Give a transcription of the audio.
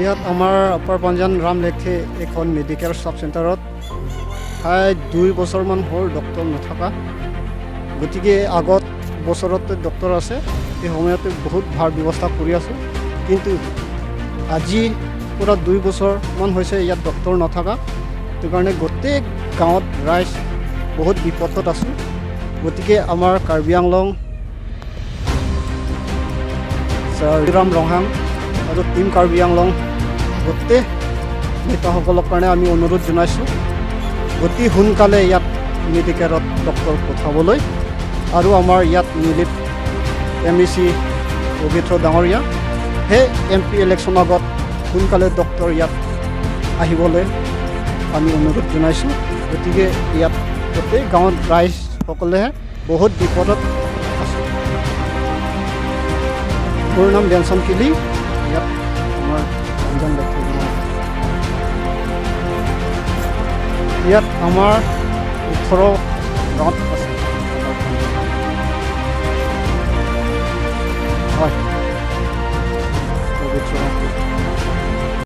ইয়াত আমাৰ আপাৰ পাঞ্জান ৰাম লেখে এখন মেডিকেল সাব চেণ্টাৰত 2 বছৰমান হ'ল ডক্টৰ নথকা। গতিকে আগত বছৰতে ডক্টৰ আছে, এই সময়তে বহুত ভাল ব্যৱস্থা কৰি আছোঁ। কিন্তু আজি পুৰা 2 বছৰমান হৈছে ইয়াত ডক্টৰ নথকা। সেইটো কাৰণে গোটেই গাঁৱত ৰাইজ বহুত বিপদত আছোঁ। গতিকে আমাৰ কাৰ্বি আংলং ৰাম ৰহাং আৰু টিম কাৰ্বি আংলং গোটেই নেতাসকলৰ কাৰণে আমি অনুৰোধ জনাইছোঁ অতি সোনকালে ইয়াত মেডিকেলত ডক্টৰ পঠাবলৈ। আৰু আমাৰ ইয়াত নিলিপ MEC পবিত্ৰ ডাঙৰীয়া সেই MP ইলেকশ্যনৰ আগত সোনকালে ডক্টৰ ইয়াত আহিবলৈ আমি অনুৰোধ জনাইছোঁ। গতিকে ইয়াত গোটেই গাঁৱত ৰাইজসকলে বহুত বিপদত আছে। মোৰ নাম বেনচন কিলি, ইয়াত আমাৰ পাঞ্জান লেখে। ইয়াত আমাৰ 18 গাঁৱত আছে।